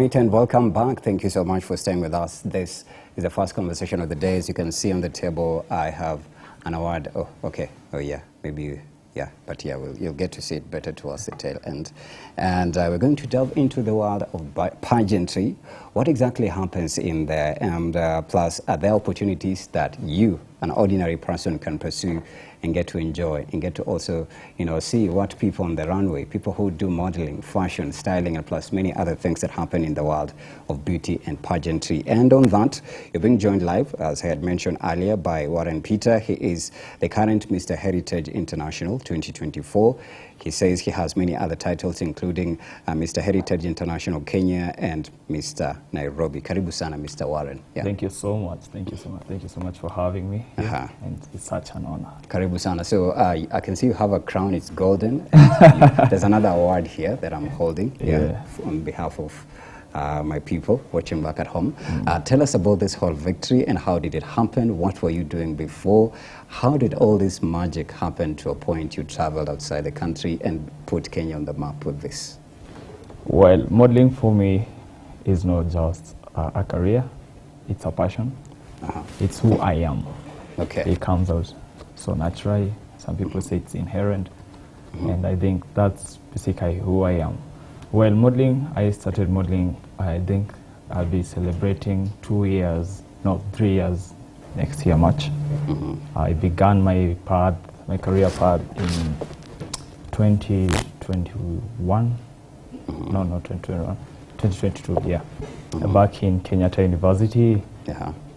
right, and welcome back. Thank you so much for staying with us. This is the first conversation of the day. As you can see on the table, I have an award. Oh, okay. Oh, yeah. Maybe, yeah. But yeah, you'll get to see it better towards the tail end. And we're going to delve into the world of pageantry. What exactly happens in there? And plus, are there opportunities that you, an ordinary person, can pursue and get to enjoy and get to also, see what people on the runway, people who do modeling, fashion, styling, and plus many other things that happen in the world of beauty and pageantry. And on that, you're being joined live, as I had mentioned earlier, by Warren Peter. He is the current Mr. Heritage International 2024. He says he has many other titles, including Mr. Heritage International Kenya and Mr. Nairobi. Karibu sana, Mr. Warren. Yeah. Thank you so much. Thank you so much. Thank you so much for having me here. And it's such an honor. Karibu sana. So I can see you have a crown. It's golden. There's another award here that I'm holding on behalf of my people watching back at home. Tell us about this whole victory and how did it happen? What were you doing before? How did all this magic happen to a point you traveled outside the country and put Kenya on the map with this? Well, modeling for me is not just a career, it's a passion. It's who I am. Okay. It comes out so naturally. Some people say it's inherent. And I think that's basically who I am. Well, modeling, I started modeling, I think I'll be celebrating 3 years next year, March. I began my career path in 2021. No, not 2021, 2022, yeah. Back in Kenyatta University.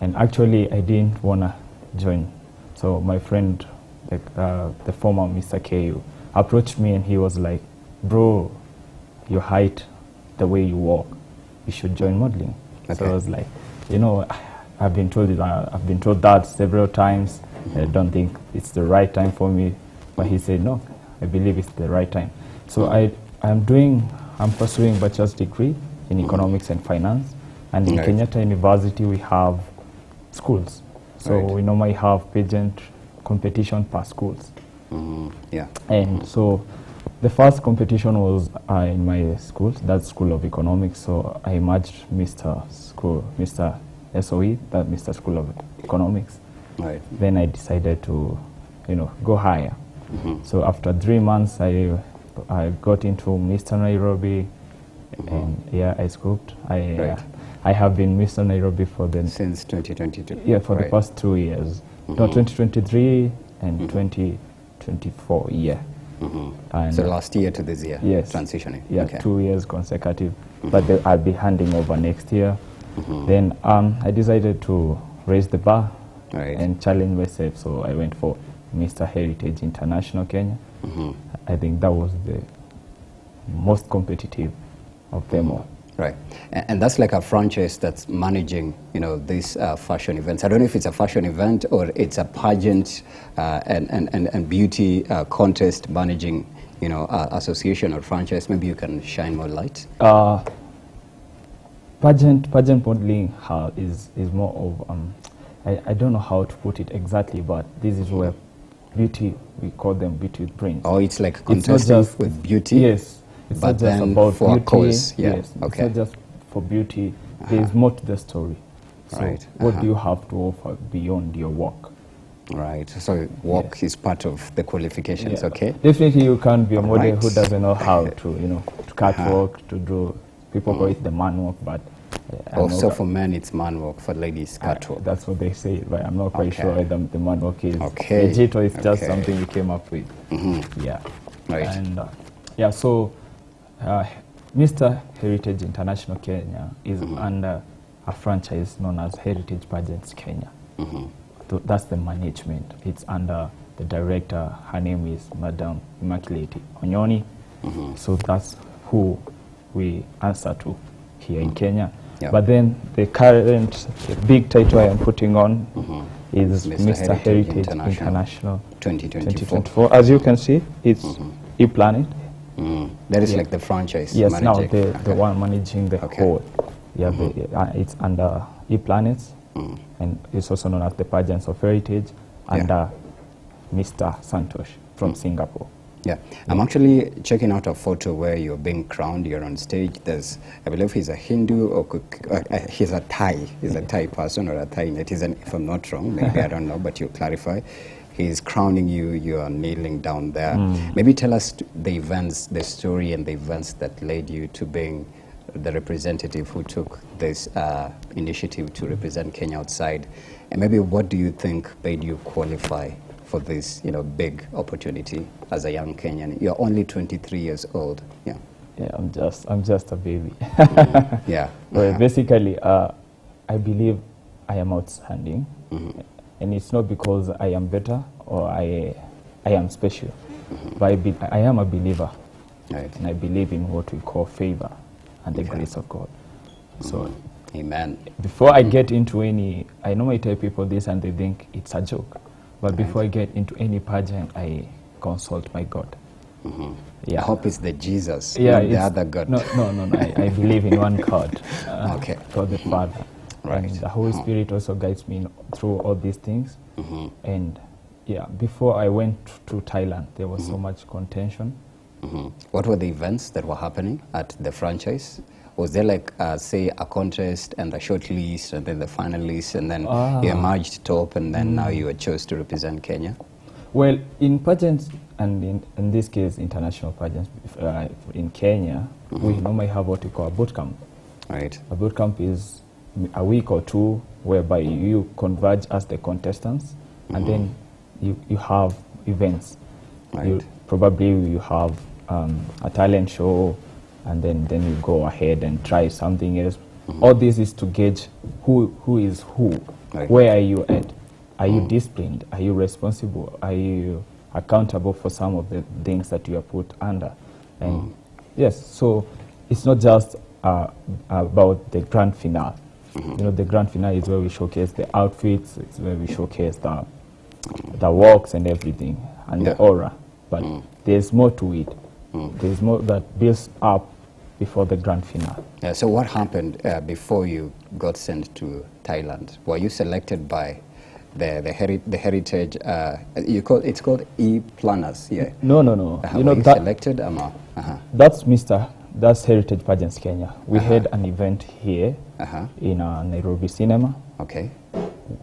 And actually, I didn't want to join. So my friend, the former Mr. KU, approached me and he was like, bro, your height, the way you walk, you should join modeling. So I was like, I've been told that several times. I don't think it's the right time for me. But he said, no, I believe it's the right time. So I'm pursuing bachelor's degree in economics and finance. And in Kenyatta University, we have schools. So we normally have pageant competition per schools. And so the first competition was in my school, that's School of Economics. So I merged Mr. SOE, that Mr. School of Economics. Then I decided to, go higher. So after 3 months, I got into Mr. Nairobi, and I scooped. I have been Mr. Nairobi since 2022. Yeah, for the past 2 years. No, 2023 and 2024. Yeah. And so last year to this year, transitioning. Yeah, 2 years consecutive. But I'll be handing over next year. Then I decided to raise the bar and challenge myself. So I went for Mr. Heritage International Kenya. I think that was the most competitive of them all. Right. And that's like a franchise that's managing, these fashion events. I don't know if it's a fashion event or it's a pageant and beauty contest managing, association or franchise. Maybe you can shine more light. Pageant modeling is more of, I don't know how to put it exactly, but this is where beauty, we call them beauty with brains. Oh, it's like contesting with beauty? Yes. It's but not just then about for beauty. A cause. Yeah. Yes, it's not just for beauty. There's more to the story. So what do you have to offer beyond your work? Right. So work is part of the qualifications. Definitely, you can't be a model who doesn't know how to, to catwalk, to do. People call it the man walk, but also for men it's man walk, for ladies catwalk. That's what they say, but I'm not quite sure whether the man walk is legit or it's just something you came up with. Yeah. Right. And so. Mr. Heritage International Kenya is under a franchise known as Heritage Pageants Kenya. That's the management. It's under the director. Her name is Madam Immaculate Onyoni. So that's who we answer to here in Kenya. But then the current big title I am putting on is Mr. Heritage International 2024. As you can see, it's ePlanet. That is like the franchise. Yes, now the one managing the whole. It's under ePlanets, and it's also known as the Pageants of Heritage under Mr. Santosh from Singapore. Yeah, I'm actually checking out a photo where you're being crowned. You're on stage. There's, I believe he's a Hindu or he's a Thai. He's a Thai person or a Thai netizen, if I'm not wrong. Maybe I don't know, but you clarify. He's crowning you. You are kneeling down there. Maybe tell us the events, the story, and the events that led you to being the representative who took this initiative to represent Kenya outside, and maybe what do you think made you qualify for this, big opportunity as a young Kenyan? You're only 23 years old. Yeah. Yeah, I'm just a baby. Yeah. Well, basically, I believe I am outstanding, and it's not because I am better or I am special, but I am a believer, Right. and I believe in what we call favor and the grace of God. So, Amen. before I get into any, I normally tell people this and they think it's a joke. But before I get into any pageant, I consult my God. I hope it's the Jesus, Yeah, not the other God. No. I believe in one God. Okay. God the Father. Right. And the Holy Spirit also guides me through all these things. And yeah, before I went to Thailand, there was so much contention. What were the events that were happening at the franchise? Was there like, say, a contest and a short list and then the final list and then you emerged top and then now you were chosen to represent Kenya? Well, in pageants, and in this case, international pageants, in Kenya, we normally have what we call a boot camp. Right. A boot camp is a week or two whereby you converge as the contestants and then you have events. Right. Probably you have a talent show, and then you go ahead and try something else. All this is to gauge who is who. Right. Where are you at? Are you disciplined? Are you responsible? Are you accountable for some of the things that you are put under? And yes, so it's not just about the grand finale. The grand finale is where we showcase the outfits, it's where we showcase the walks and everything, and the aura. But there's more to it. There's more that builds up before the grand finale. Yeah, so what happened before you got sent to Thailand? Were you selected by the heritage? It's called E-Planners. Yeah. No. Were you selected? That's Heritage Pageants Kenya. We had an event here in Nairobi Cinema. Okay.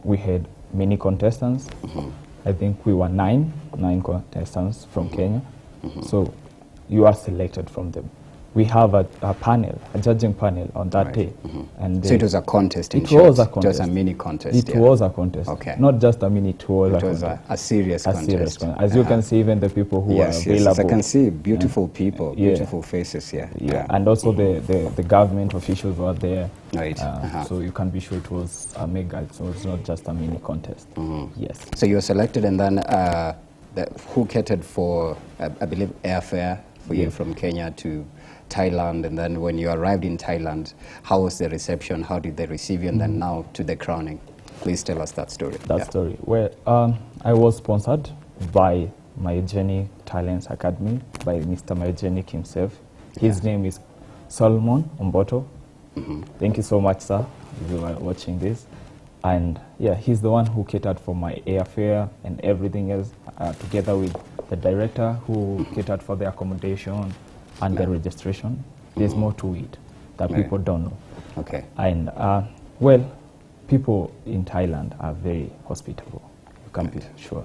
We had many contestants. I think we were nine contestants from Kenya. So you are selected from them. We have a panel, a judging panel on that day. And so it was a contest in It short. was a contest. Just a mini contest. It was a contest. Okay. Not just a mini, it was a serious contest. As you can see, even the people who are available. Yes, I can see beautiful people, beautiful faces, yeah. And also the government officials were there. Right. So you can be sure it was a mega, so it's not just a mini contest. Yes. So you were selected, and then who catered for, I believe, airfare for you from Kenya to Thailand, and then when you arrived in Thailand, how was the reception? How did they receive you? And then now to the crowning. Please tell us that story. Story. Well, I was sponsored by Myogenic Talents Academy by Mr. Myogenic himself. His name is Solomon Omboto. Thank you so much, sir, if you are watching this. And yeah, he's the one who catered for my airfare and everything else, together with the director who catered for the accommodation and the registration. There's more to it that people don't know. Okay. And well, people in Thailand are very hospitable. You can be sure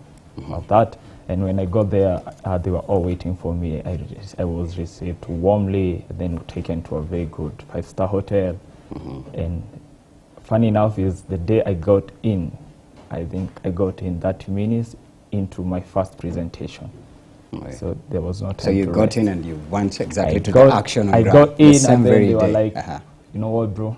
of that. And when I got there, they were all waiting for me. I was received warmly, then taken to a very good 5-star hotel. And funny enough is the day I got in, I think I got in 30 minutes into my first presentation. Right. So there was no time. So you to got rest. in and you went exactly to the action. I got in and then they were like, you know what, bro?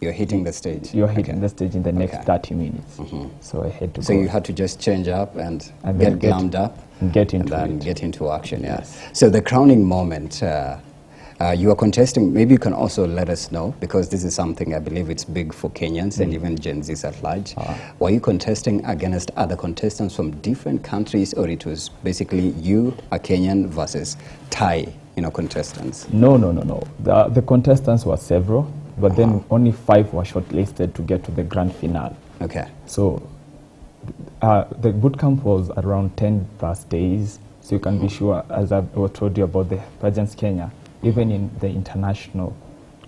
You're hitting the stage. You're hitting the stage in the next 30 minutes. So I had to go. So you had to just change up and get glammed up. And get into and then get into action, yes. So the crowning moment, you are contesting, maybe you can also let us know, because this is something I believe it's big for Kenyans and even Gen Zs at large. Were you contesting against other contestants from different countries, or it was basically you, a Kenyan, versus Thai, contestants? No. The contestants were several, but then only 5 were shortlisted to get to the grand finale. Okay. So the boot camp was around 10 plus days, So you can be sure, as I've told you about the Pageants Kenya, even in the international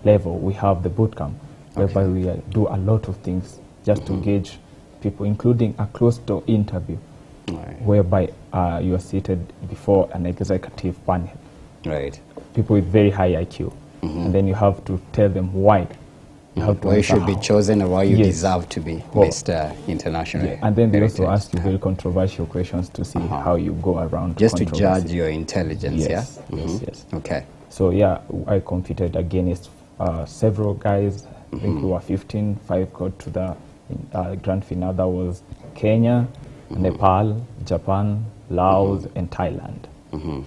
level, we have the boot camp, whereby we do a lot of things just to gauge people, including a closed-door interview, whereby you are seated before an executive panel. Right. People with very high IQ. And then you have to tell them why. Why you should be chosen and why you deserve to be Mr. International. Yeah. And then they also ask you very controversial questions to see how you go around. Just to judge your intelligence, yes. Yes. Okay. So yeah, I competed against several guys. I think we were 15. 5 got to the grand finale. That was Kenya, Nepal, Japan, Laos, and Thailand.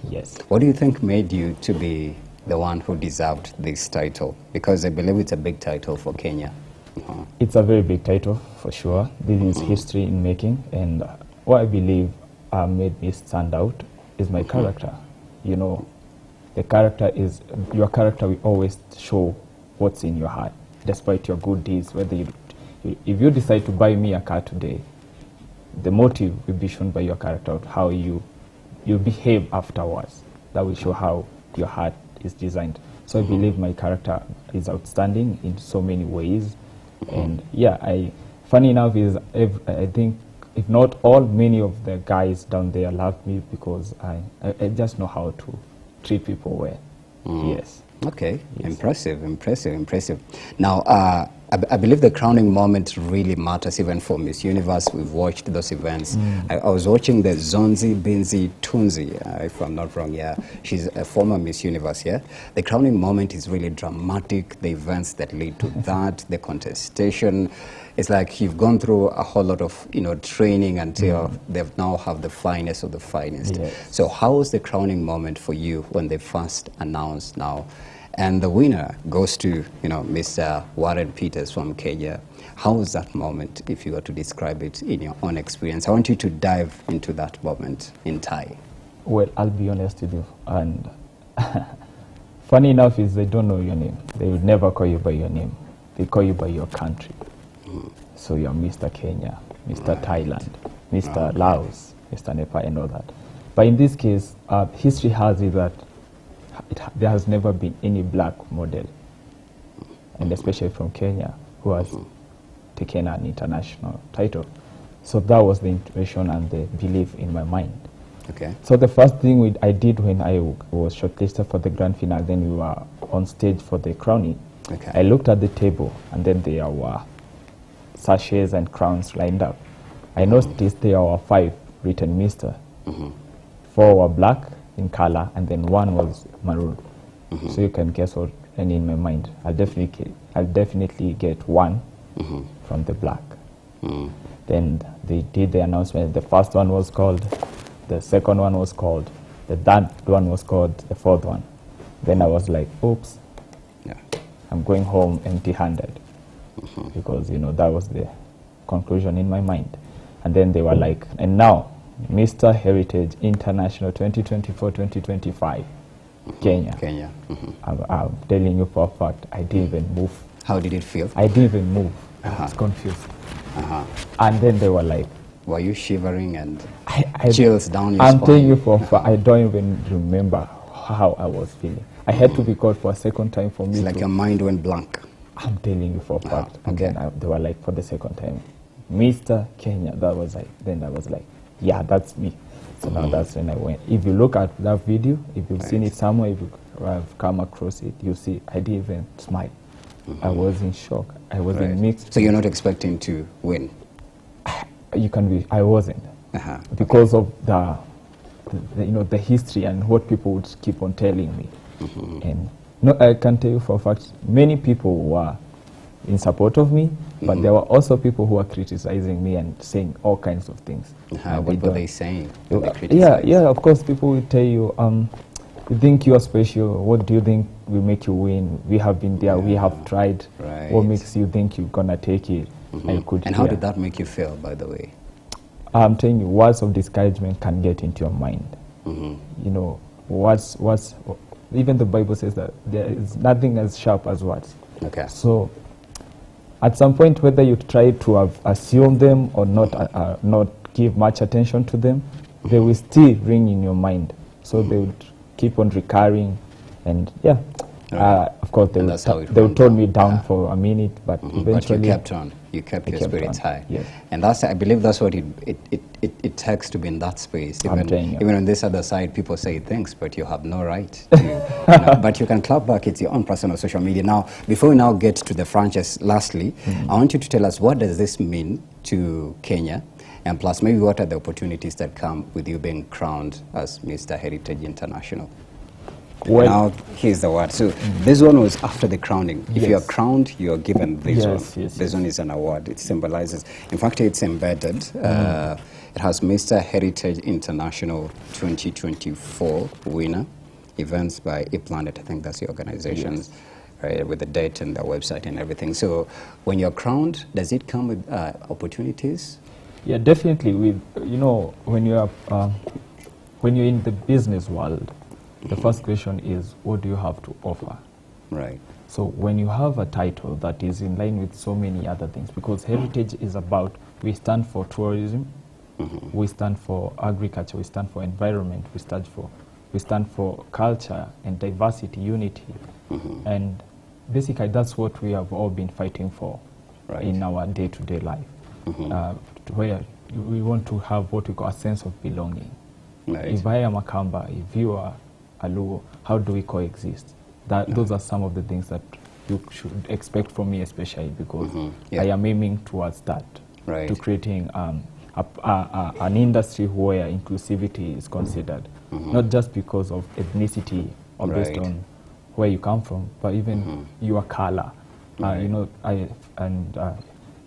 Yes. What do you think made you to be the one who deserved this title? Because I believe it's a big title for Kenya. It's a very big title, for sure. This is history in making. And what I believe made me stand out is my character. You know, the character is, your character will always show what's in your heart, despite your good deeds. Whether if you decide to buy me a car today, the motive will be shown by your character, how you behave afterwards. That will show how your heart is designed. So I believe my character is outstanding in so many ways. And yeah, funny enough is, I think, if not all, many of the guys down there love me because I just know how to treat people well. Yes. Okay, yes. Impressive. Now, I believe the crowning moment really matters even for Miss Universe. We've watched those events. I was watching the Zonzi Binzi Tunzi, if I'm not wrong, yeah. She's a former Miss Universe, yeah. The crowning moment is really dramatic, the events that lead to that, the contestation. It's like you've gone through a whole lot of, training until they've now have the finest of the finest. Yes. So how was the crowning moment for you when they first announced now? And the winner goes to, Mr. Warren Peters from Kenya. How was that moment, if you were to describe it in your own experience? I want you to dive into that moment in Thai. Well, I'll be honest with you. And funny enough is they don't know your name. They would never call you by your name. They call you by your country. So you're Mr. Kenya, Mr. Thailand, Mr. Laos, Mr. Nepal, and all that. But in this case, history has it that there has never been any black model, and especially from Kenya, who has taken an international title. So that was the intuition and the belief in my mind. Okay. So the first thing I did when I was shortlisted for the grand finale, then we were on stage for the crowning. Okay. I looked at the table, and then there were sachets and crowns lined up. I noticed there were 5 written Mr. 4 were black in color, and then 1 was maroon. So you can guess what, and in my mind, I'll definitely get 1 from the black. Then they did the announcement. The first one was called, the second one was called, the third one was called, the fourth one. Then I was like, oops, I'm going home empty-handed. Because, that was the conclusion in my mind. And then they were like, and now, Mr. Heritage International 2024-2025, Kenya. I'm telling you for a fact, I didn't even move. How did it feel? I didn't even move. I was confused. And then they were like... Were you shivering and chills down your spine? spine? I'm telling you for a fact, I don't even remember how I was feeling. I had to be called for a second time for me. It's like your mind went blank. I'm telling you for a fact. And then they were like, for the second time, Mr. Kenya. Then I was like, yeah, that's me. So now that's when I went. If you look at that video, if you've seen it somewhere, if you have come across it, you see I didn't even smile. I was in shock. I was in mixed. So you're not expecting to win? I wasn't. Because of the history and what people would keep on telling me. And I can tell you for a fact, many people were in support of me, but there were also people who were criticizing me and saying all kinds of things. What were they saying? Yeah, of course, people will tell you, you think you are special, what do you think will make you win? We have been there, we have tried. What makes you think you're going to take it? And how did that make you feel, by the way? I'm telling you, words of discouragement can get into your mind. Even the Bible says that there is nothing as sharp as words. Okay. So, at some point, whether you try to assume them or not give much attention to them, they will still ring in your mind. So they would keep on recurring, and yeah. Of course, they would tone me down for a minute, but eventually... But you kept on. You kept your spirits high. Yes. And I believe that's what it takes to be in that space. Even on this other side, people say things, but you have no right to... but you can clap back. It's your own personal social media. Now, before we now get to the franchise, lastly, I want you to tell us, what does this mean to Kenya? And plus, maybe what are the opportunities that come with you being crowned as Mr. Heritage International? Well, now, here's the word. So this one was after the crowning. If you're crowned, you're given this one. This one is an award. It symbolizes. In fact, it's embedded. It has Mr. Heritage International 2024 winner. Events by ePlanet. I think that's the organization. Right, with the date and the website and everything. So when you're crowned, does it come with opportunities? Yeah, definitely. With when you're in the business world, the first question is, what do you have to offer? Right. So when you have a title that is in line with so many other things, because heritage is about, we stand for tourism, we stand for agriculture, we stand for environment, we stand for culture and diversity, unity. And basically that's what we have all been fighting for in our day-to-day life. Where we want to have what we call a sense of belonging. If I am a Kamba, if you are a Luo, how do we coexist? Those are some of the things that you should expect from me, especially because I am aiming towards that, to creating an industry where inclusivity is considered, not just because of ethnicity or based on where you come from, but even your color.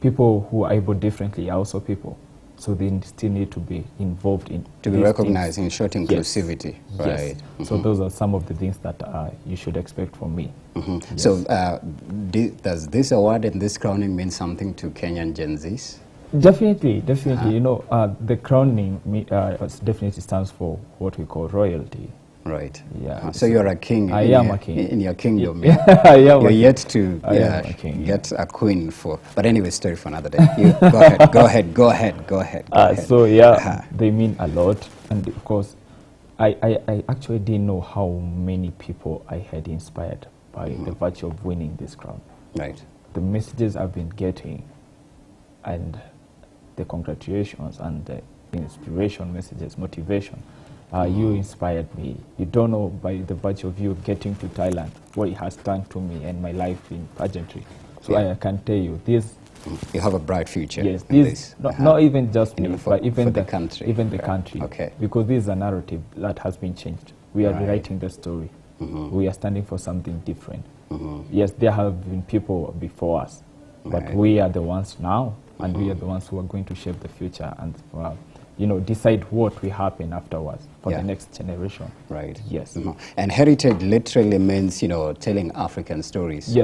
People who are able differently are also people. So they still need to be involved in... To be recognized, in short, inclusivity. Yes. So those are some of the things that you should expect from me. So does this award and this crowning mean something to Kenyan Gen Zs? Definitely. The crowning definitely stands for what we call royalty. Right. Yeah. So you're a king. I am a king in your kingdom. You're yet to get a queen for. But anyway, story for another day. Go ahead. So they mean a lot, and of course, I actually didn't know how many people I had inspired by the virtue of winning this crown. Right. The messages I've been getting, and the congratulations and the inspiration messages, motivation. You inspired me. You don't know, by the virtue of you getting to Thailand, what it has done to me and my life in pageantry. So I can tell you, this... You have a bright future. Yes, this. Not even just me, but even the country. Even the country. Okay. Because this is a narrative that has been changed. We are rewriting the story. We are standing for something different. Yes, there have been people before us, but we are the ones now, and we are the ones who are going to shape the future and decide what will happen afterwards for the next generation. Right. Yes. And heritage literally means, telling African stories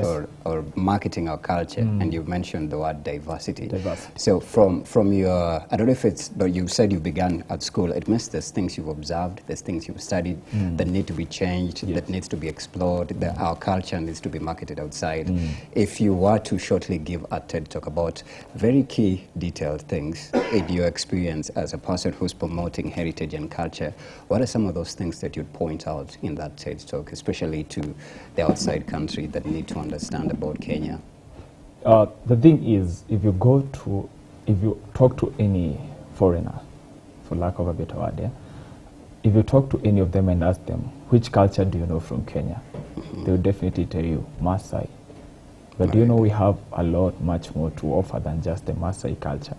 or marketing our culture. And you mentioned the word diversity. So from your, I don't know if it's, but you said you began at school. It means there's things you've observed, there's things you've studied that need to be changed, that needs to be explored, that our culture needs to be marketed outside. If you were to shortly give a TED Talk about very key detailed things in your experience as a person who's promoting heritage and culture, what are some of those things that you'd point out in that TED Talk, especially to the outside country that need to understand about Kenya? The thing is, if you talk to any foreigner, for lack of a better word, if you talk to any of them and ask them, which culture do you know from Kenya? They will definitely tell you Maasai. But do you know we have a lot, much more to offer than just the Maasai culture?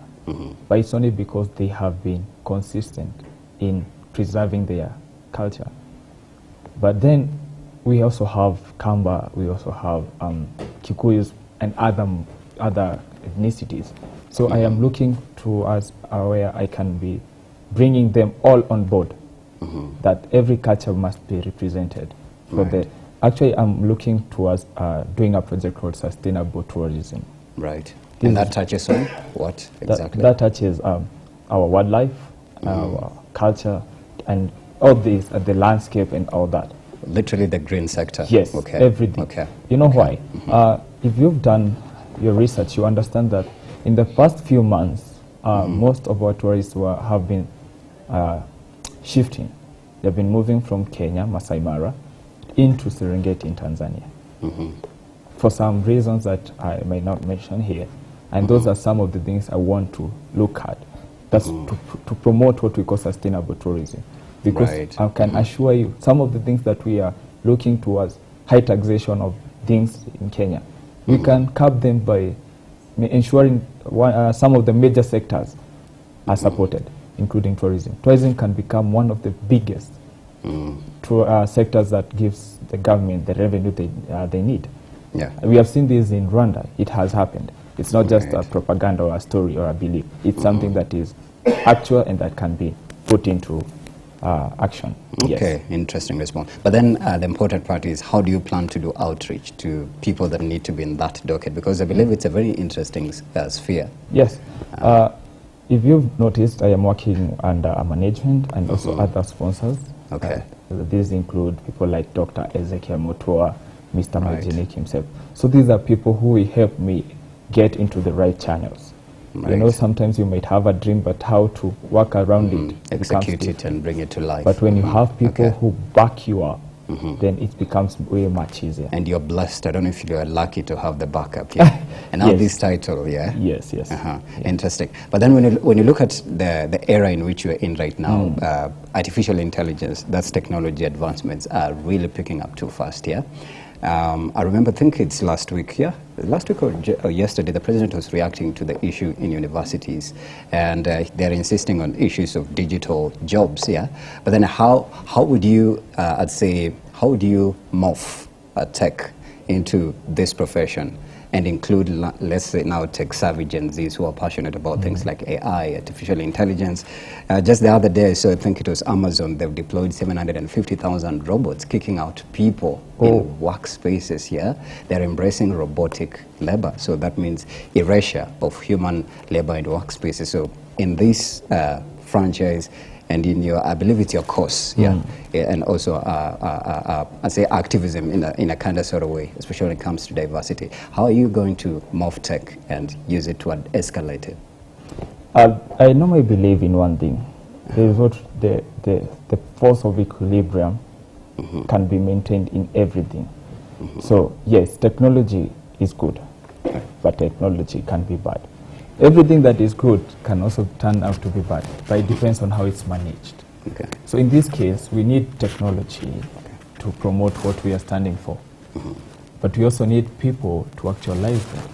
But it's only because they have been consistent in preserving their culture. But then we also have Kamba, we also have Kikuyus and other ethnicities. So I am looking to us where I can be bringing them all on board, that every culture must be represented. Actually, I'm looking towards doing a project called Sustainable Tourism. Right. And that touches on what exactly? That touches our wildlife, our culture, and all this, the landscape and all that. Literally the green sector. Yes, everything. Okay. You know why? If you've done your research, you understand that in the past few months, most of our tourists have been shifting. They've been moving from Kenya, Masai Mara, into Serengeti in Tanzania. For some reasons that I may not mention here. And those are some of the things I want to look at. That's to promote what we call sustainable tourism. Because I can assure you, some of the things that we are looking towards, high taxation of things in Kenya, we can curb them by ensuring some of the major sectors are supported, including tourism. Tourism can become one of the biggest sectors that gives the government the revenue they need. Yeah. We have seen this in Rwanda. It has happened. It's not just a propaganda or a story or a belief. It's something that is actual and that can be put into action. Okay, interesting response. But then the important part is, how do you plan to do outreach to people that need to be in that docket? Because I believe it's a very interesting sphere. Yes. If you've noticed, I am working under a management and also other sponsors. Okay. These include people like Dr. Ezekiel Mutua, Mr. Majinik himself. So these are people who will help me get into the right channels. You know, sometimes you might have a dream, but how to work around it, execute it and bring it to life. But when you have people who back you up, then it becomes way much easier. And you're blessed. I don't know if you are lucky to have the backup. Yeah? And now this title, Yes. Interesting. But then when you look at the era in which you're in right now, artificial intelligence, that's technology advancements are really picking up too fast, I remember, I think it's last week or yesterday, the president was reacting to the issue in universities, and they're insisting on issues of digital jobs, But then how would you, how would you morph tech into this profession and include, let's say now, tech-savvy Gen Zs who are passionate about things like AI, artificial intelligence? Just the other day, so I think it was Amazon, they've deployed 750,000 robots kicking out people in workspaces, They're embracing robotic labor. So that means erasure of human labor in workspaces. So in this franchise, and in your, I believe it's your course, and also, I say activism in a kind of sort of way, especially when it comes to diversity. How are you going to morph tech and use it to escalate it? I normally believe in one thing. There is what the force of equilibrium can be maintained in everything. So yes, technology is good, but technology can be bad. Everything that is good can also turn out to be bad, but it depends on how it's managed. So in this case, we need technology to promote what we are standing for. But we also need people to actualize them.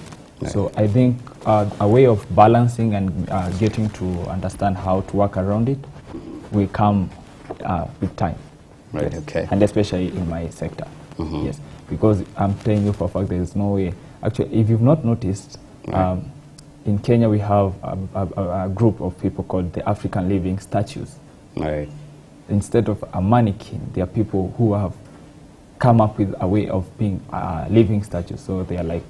So I think a way of balancing and getting to understand how to work around it will come with time. And especially in my sector. Yes, because I'm telling you for a fact there is no way. Actually, if you've not noticed, in Kenya, we have a group of people called the African Living Statues. Instead of a mannequin, there are people who have come up with a way of being living statues. So they are like,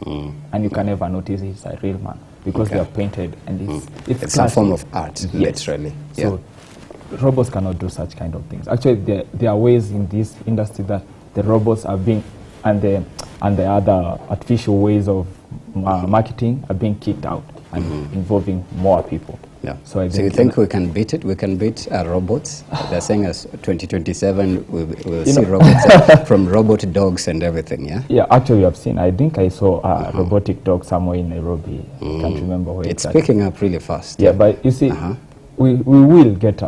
and you can never notice it's a real man because they are painted, and it's a form of art, literally. So robots cannot do such kind of things. Actually, there are ways in this industry that the robots are being, and the other artificial ways of marketing are being kicked out and involving more people. So you think we can beat it? We can beat robots? They're saying as 2027 we'll see robots from robot dogs and everything, Yeah, actually I've seen. I think I saw a robotic dog somewhere in Nairobi. I can't remember where it's picking up really fast. Yeah, but you see, we will get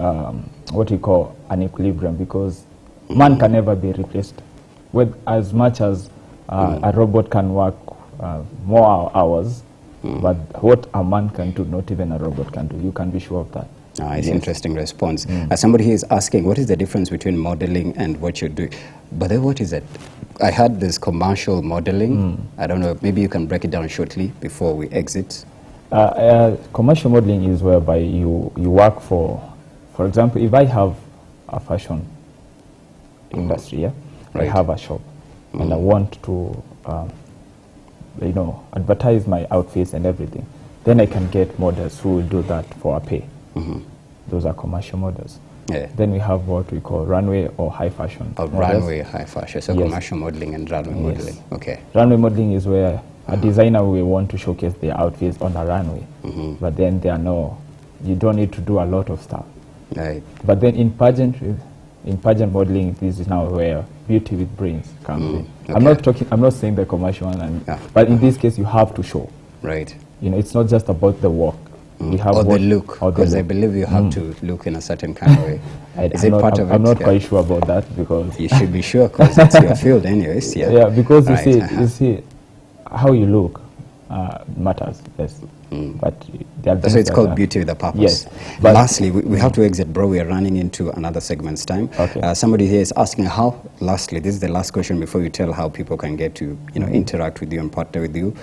what we call an equilibrium, because man can never be replaced. With as much as a robot can work more hours, but what a man can do, not even a robot can do. You can be sure of that. It's an interesting response. Somebody is asking, what is the difference between modeling and what you do? But then what is it? I had this commercial modeling. I don't know, maybe you can break it down shortly before we exit. Commercial modeling is whereby you work for example, if I have a fashion industry, I have a shop, and I want to advertise my outfits and everything, then I can get models who will do that for a pay. Those are commercial models. Then we have what we call runway or high fashion. Runway, high fashion. So commercial modeling and runway modeling. Runway modeling is where a designer will want to showcase their outfits on a runway, but then you don't need to do a lot of stuff. Right. But then in pageant modeling, this is now where beauty with brains comes in. Okay. I'm not saying the commercial one, but in this case, you have to show. Right. You know, it's not just about the work. We have or the look, because I believe you have to look in a certain kind of way. Is it part of it? I'm not quite sure about that, because you should be sure, because it's your field anyways. Yeah. Yeah, because you see, how you look matters. Yes. But so it's called beauty with a purpose. Yes. But lastly, we have to exit, bro. We are running into another segment's time. Okay. Somebody here is asking how. Lastly, this is the last question before you tell how people can get to interact with you and partner with you.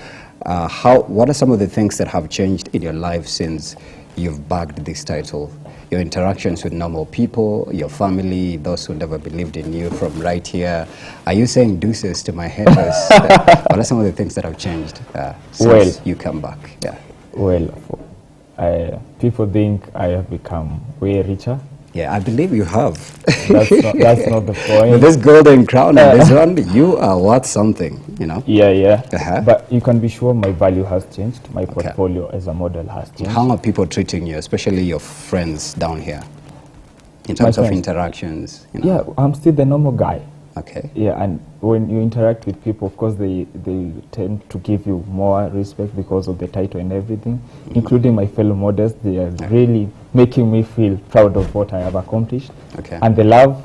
What are some of the things that have changed in your life since you've bagged this title? Your interactions with normal people, your family, those who never believed in you, from right here. Are you saying deuces to my haters? What are some of the things that have changed since you come back? Yeah. Well, people think I have become way richer. Yeah, I believe you have. That's not the point. With this golden crown and this one, you are worth something, you know? Yeah. But you can be sure my value has changed. My portfolio as a model has changed. How are people treating you, especially your friends down here, in terms of interactions? Yeah, I'm still the normal guy. Okay. Yeah, and when you interact with people, of course, they tend to give you more respect because of the title and everything, including my fellow models. They are really making me feel proud of what I have accomplished. Okay. And the love,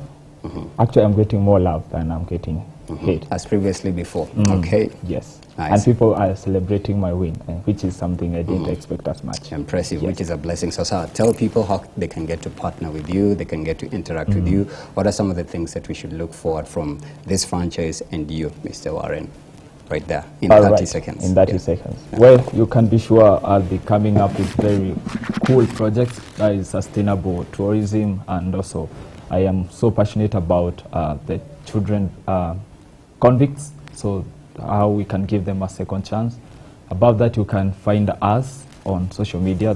actually, I'm getting more love than I'm getting hate. As previously before. Okay. Yes. Nice. And people are celebrating my win, which is something I didn't expect as much. Impressive, which is a blessing. So, sir, tell people how they can get to partner with you, they can get to interact with you. What are some of the things that we should look forward from this franchise and you, Mr. Warren? Right there, in 30 seconds. In 30 seconds. Well, you can be sure I'll be coming up with very cool projects that is sustainable tourism, and also I am so passionate about the children convicts, so how we can give them a second chance. Above that, you can find us on social media,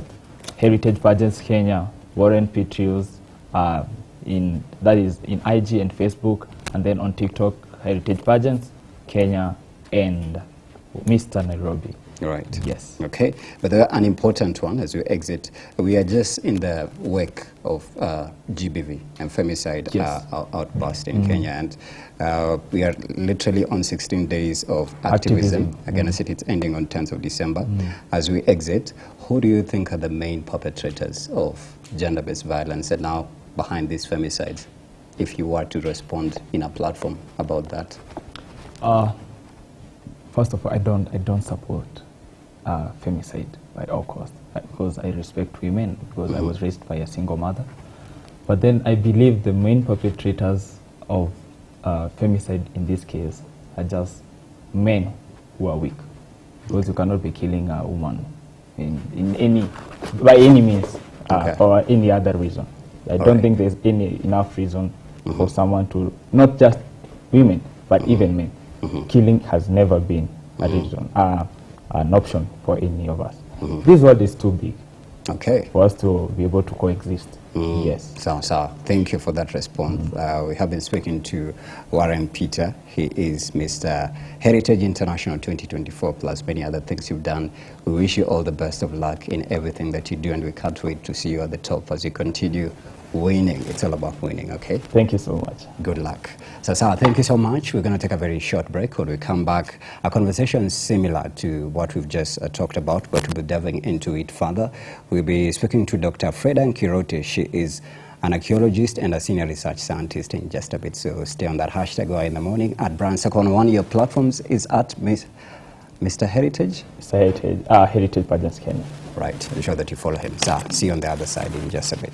Heritage Pageants Kenya, Warren Petrius, that is in IG and Facebook, and then on TikTok, Heritage Pageants Kenya and Mr. Nairobi. Right. Yes. Okay. But an important one as we exit, we are just in the wake of GBV and femicide outburst in Kenya, and we are literally on 16 days of activism against it. It's ending on 10th of December. As we exit, who do you think are the main perpetrators of gender-based violence and now behind these femicides, if you were to respond in a platform about that? First of all, I don't support femicide by all costs, because I respect women, because I was raised by a single mother. But then I believe the main perpetrators of femicide in this case are just men who are weak, because you cannot be killing a woman by any means or any other reason. I don't think there's enough reason for someone to, not just women, but even men. Killing has never been a reason, an option for any of us. This world is too big for us to be able to coexist. Yes. So, thank you for that response. We have been speaking to Warren Peter. He is Mr. Heritage International 2024, plus many other things you've done. We wish you all the best of luck in everything that you do, and we can't wait to see you at the top as you continue winning. It's all about winning, okay? Thank you so much. Good luck. So, Sarah, thank you so much. We're going to take a very short break. When we come back, a conversation similar to what we've just talked about, but we'll be delving into it further. We'll be speaking to Dr. Freda Nkirote. She is an archaeologist and a senior research scientist in just a bit. So stay on that hashtag in the morning at Brand Second. One of your platforms is at Mr. Heritage? Heritage Pageants Kenya. Right. Ensure that you follow him. So see you on the other side in just a bit.